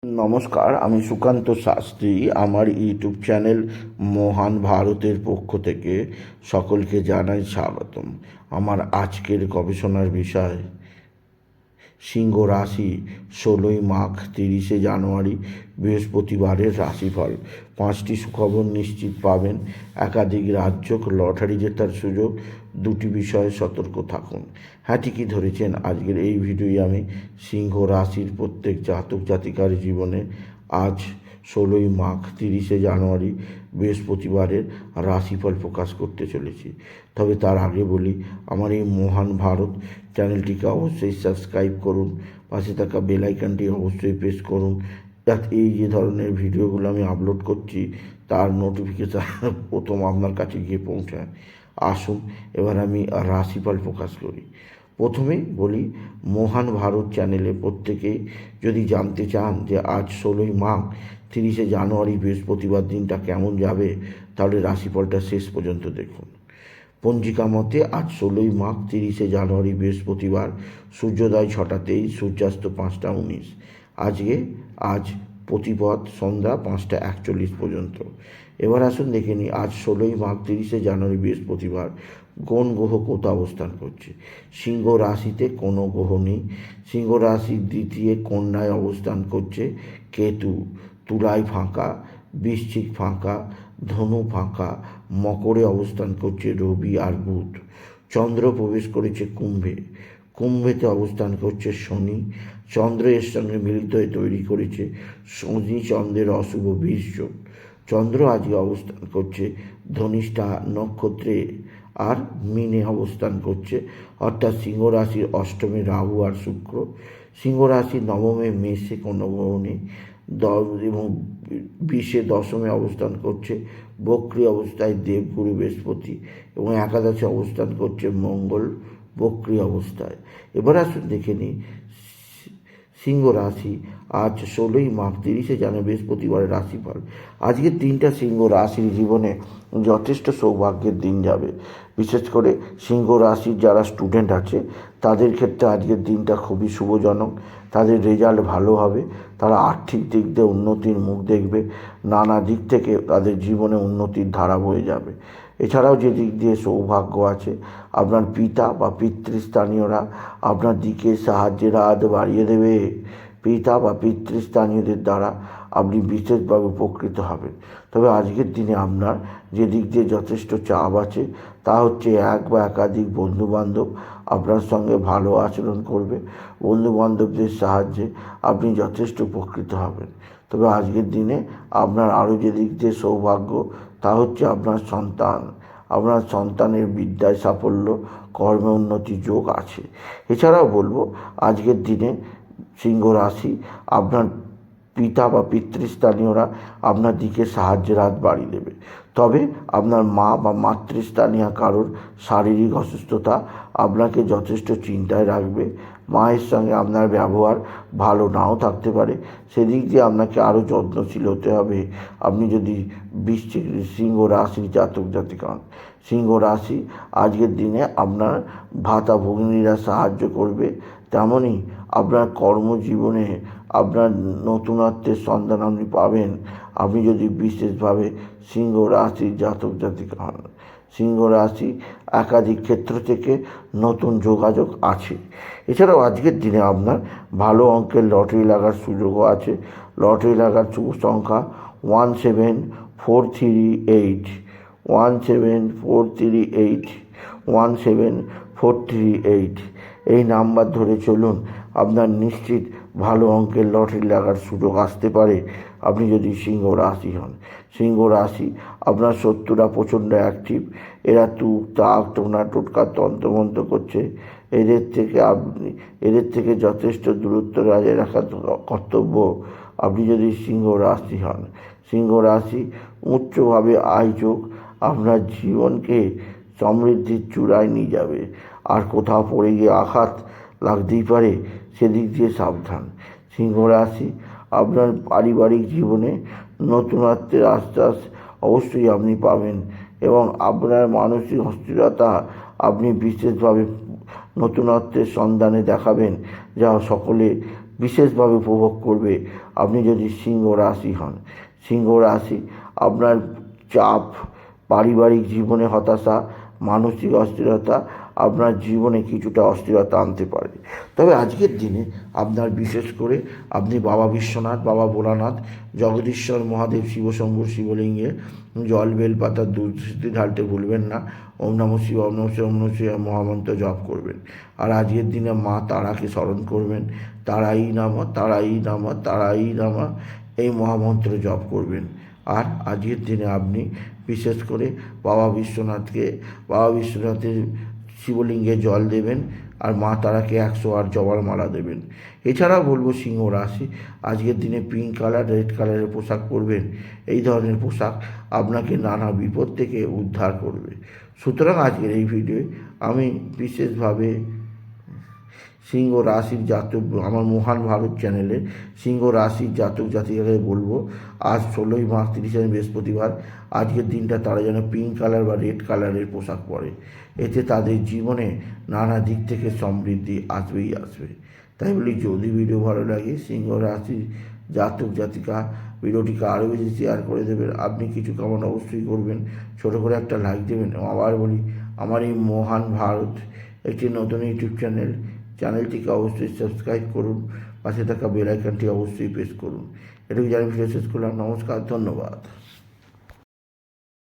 নমস্কার, আমি সুকান্ত শাস্ত্রী। আমার ইউটিউব চ্যানেল মহান ভারতের পক্ষ থেকে সকলকে জানাই স্বাগতম। আমার আজকের গবেষণার বিষয় সিংহ রাশি 16ই মাঘ 30শে জানুয়ারি বৃহস্পতিবারের রাশিফল। 5টি সুখবর নিশ্চিত পাবেন, একাধিক রাজ্য লটারি জেতার সুযোগ, 2টি বিষয়ে সতর্ক থাকুন। হ্যাঁ, ঠিকই ধরেছেন। আজকের এই ভিডিওয়ে আমি সিংহ রাশির প্রত্যেক জাতক জাতিকার জীবনে আজ 16ই মাঘ 30শে জানুয়ারি বৃহস্পতিবারের রাশিফল প্রকাশ করতে চলেছি। তবে তার আগে বলি, আমার এই মহান ভারত চ্যানেলটিকে অবশ্যই সাবস্ক্রাইব করুন, পাশে থাকা বেল আইকনটি অবশ্যই প্রেস করুন, যাতে এই যে ধরনের ভিডিওগুলো আমি আপলোড করছি তার নোটিফিকেশান প্রথম আপনার কাছে গিয়ে পৌঁছায়। আসুন এবার আমি রাশিফল প্রকাশ করি। প্রথমেই বলি, মহান ভারত চ্যানেলে প্রত্যেকেই যদি জানতে চান যে আজ 16ই মাঘ 30শে জানুয়ারি বৃহস্পতিবার দিনটা কেমন যাবে, তাহলে রাশিফলটা শেষ পর্যন্ত দেখুন। পঞ্জিকা মতে আজ 16ই মাঘ 30শে জানুয়ারি বৃহস্পতিবার, সূর্যোদয় 6টা 23, সূর্যাস্ত 5টা 19। আজ প্রতিপদ সন্ধ্যা 5টা 41 পর্যন্ত। এবার আসুন দেখে নিই আজ 16ই মাঘ 30শে জানুয়ারি বৃহস্পতিবার কোন গ্রহ কোথাও অবস্থান করছে। সিংহ রাশিতে কোনো গ্রহ নেই। সিংহ রাশির দ্বিতীয় কন্যায় অবস্থান করছে কেতু। তুলায় ফাঁকা, বৃশ্চিক ফাঁকা, ধনু ফাঁকা, মকরে অবস্থান করছে রবি আর বুধ। চন্দ্র প্রবেশ করেছে কুম্ভেতে অবস্থান করছে শনি। চন্দ্র এর সঙ্গে মিলিত হয়ে তৈরি করেছে শনি চন্দ্রের অশুভ বীর্য। চন্দ্র আজকে অবস্থান করছে ধনিষ্ঠা নক্ষত্রে আর মিনে অবস্থান করছে, অর্থাৎ সিংহ রাশির অষ্টমে রাহু আর শুক্র। সিংহ রাশির নবমে মেষে কোনো গ্রহ নেই এবং 20-এ দশমে অবস্থান করছে বক্রী অবস্থায় দেবগুরু বৃহস্পতি এবং একাদশে অবস্থান করছে মঙ্গল বক্রী অবস্থায়। এবার আসুন দেখে নিই সিংহ রাশি আজ 16ই মাঘ 30শে জানুয়ারি বৃহস্পতিবারের রাশিফল। আজকের দিনটা সিংহ রাশির জীবনে যথেষ্ট সৌভাগ্যের দিন যাবে। বিশেষ করে সিংহ রাশির যারা স্টুডেন্ট আছে তাদের ক্ষেত্রে আজকের দিনটা খুবই শুভজনক। তাদের রেজাল্ট ভালো হবে, তারা আর্থিক দিক দিয়ে উন্নতির মুখ দেখবে, নানা দিক থেকে তাদের জীবনে উন্নতির ধারা বয়ে যাবে। এছাড়াও যে দিক দিয়ে সৌভাগ্য আছে, আপনার পিতা বা পিতৃস্থানীয়রা আপনার দিকে সাহায্যের হাত বাড়িয়ে দেবে। পিতা বা পিতৃস্থানীয়দের দ্বারা আপনি বিশেষভাবে উপকৃত হবেন। তবে আজকের দিনে আপনার যে দিক দিয়ে যথেষ্ট চাপ আছে তা হচ্ছে এক বা একাধিক বন্ধুবান্ধব আপনার সঙ্গে ভালো আচরণ করবে। বন্ধুবান্ধবদের সাহায্যে আপনি যথেষ্ট উপকৃত হবেন। তবে আজকের দিনে আপনার আরও যে দিক দিয়ে সৌভাগ্য তা হচ্ছে আপনার সন্তানের বিদ্যায় সাফল্য, কর্মে উন্নতি যোগ আছে। এছাড়াও বলবো, আজকের দিনে সিংহ রাশি আপনার পিতা বা পিতৃস্থানীয়রা আপনার দিকে সাহায্যের হাত বাড়িয়ে দেবে। তবে আপনার মা বা মাতৃস্থানীয় কারোর শারীরিক অসুস্থতা আপনাকে যথেষ্ট চিন্তায় রাখবে। মায়ের সঙ্গে আপনার ব্যবহার ভালো নাও থাকতে পারে, সেদিক দিয়ে আপনাকে আরও যত্নশীল হতে হবে। আপনি যদি সিংহ রাশির জাতক জাতিকা হন, সিংহ রাশি আজকের দিনে আপনার ভাতা ভগিনীরা সাহায্য করবে। তেমনই আপনার কর্মজীবনে আপনার নতুনত্বের সন্ধান আপনি পাবেন, আপনি যদি বিশেষভাবে সিংহ রাশির জাতক জাতিকা হন। সিংহ রাশি একাধিক ক্ষেত্র থেকে নতুন যোগাযোগ আছে। এছাড়াও আজকের দিনে আপনার ভালো অঙ্কের লটারি লাগার সুযোগও আছে। লটারি লাগার শুভ সংখ্যা 17438, 17438, 17438। এই নাম্বার ধরে চলুন, আপনার নিশ্চিত ভালো অঙ্কের লটারি লাগার সুযোগ আসতে পারে আপনি যদি সিংহ রাশি হন। সিংহ রাশি আপনার শত্রুরা প্রচণ্ড অ্যাক্টিভ। এরা তুক তাক টোনা টোটকা তন্ত্রমন্ত্র করছে। এদের থেকে যথেষ্ট দূরত্ব বজায় রাখা কর্তব্য আপনি যদি সিংহ রাশি হন। সিংহ রাশি উচ্চভাবে আয়োজক আপনার জীবনকে সমৃদ্ধির চূড়ায় নিয়ে যাবে। আর কোথাও পড়ে গিয়ে আঘাত লাগতেই পারে, সেদিক দিয়ে সাবধান। সিংহ রাশি আপনার পারিবারিক জীবনে নতুনত্বের আশ্বাস অবশ্যই আপনি পাবেন এবং আপনার মানসিক অস্থিরতা আপনি বিশেষভাবে নতুনত্বের সন্ধানে দেখাবেন, যা সকলে বিশেষভাবে উপভোগ করবে আপনি যদি সিংহ রাশি হন। সিংহ রাশি আপনার চাপ, পারিবারিক জীবনে হতাশা, মানসিক অস্থিরতা আপনার জীবনে কিছুটা অস্থিরতা আনতে পারে। তবে আজকের দিনে আপনার বিশেষ করে আপনি বাবা বিশ্বনাথ, বাবা ভোলানাথ, জগদীশ্বর মহাদেব, শিবশম্ভুর শিবলিঙ্গে জল বেলপাতা দুধ ঢালতে ভুলবেন না। ওম নমঃ শিবায়, ওম নমঃ শিবায়, ওম নমঃ শিবায় মহামন্ত্র জপ করবেন। আর আজকের দিনে মা তারাকে স্মরণ করবেন। তারাই নামা, তারাই নামা, তারাই নামা, এই মহামন্ত্র জপ করবেন। আর আজকের দিনে আপনি বিশেষ করে বাবা বিশ্বনাথের শিবলিঙ্গে জল দেবেন আর মা তারাকে 108 জবার মালা দেবেন। এছাড়াও বলবো সিংহ রাশি আজকের দিনে পিঙ্ক কালার, রেড কালারের পোশাক পরবেন। এই ধরনের পোশাক আপনাকে নানা বিপদ থেকে উদ্ধার করবে। সুতরাং আজকের এই ভিডিওয়ে আমি বিশেষভাবে সিংহ রাশির জাতক, আমার মহান ভারত চ্যানেলে সিংহ রাশির জাতক জাতিকাকে বলবো, আজ 16ই মার্চ 30 বৃহস্পতিবার, আজকের দিনটা তারা যেন পিঙ্ক কালার বা রেড কালারের পোশাক পরে। এতে তাদের জীবনে নানা দিক থেকে সমৃদ্ধি আসবেই আসবে। তাই বলি, যদি ভিডিও ভালো লাগে সিংহ রাশির জাতক জাতিকা ভিডিওটিকে আরও বেশি শেয়ার করে দেবেন। আপনি কিছু কমেন্ট অবশ্যই করবেন, ছোটো করে একটা লাইক দেবেন। আবার বলি, আমার এই মহান ভারত একটি নতুন ইউটিউব চ্যানেলটিকে অবশ্যই সাবস্ক্রাইব করুন, পাশে থাকা বেল আইকনটি অবশ্যই প্রেস করুন। এটুকু জানি ভিডিও শেষ করলাম। নমস্কার, ধন্যবাদ।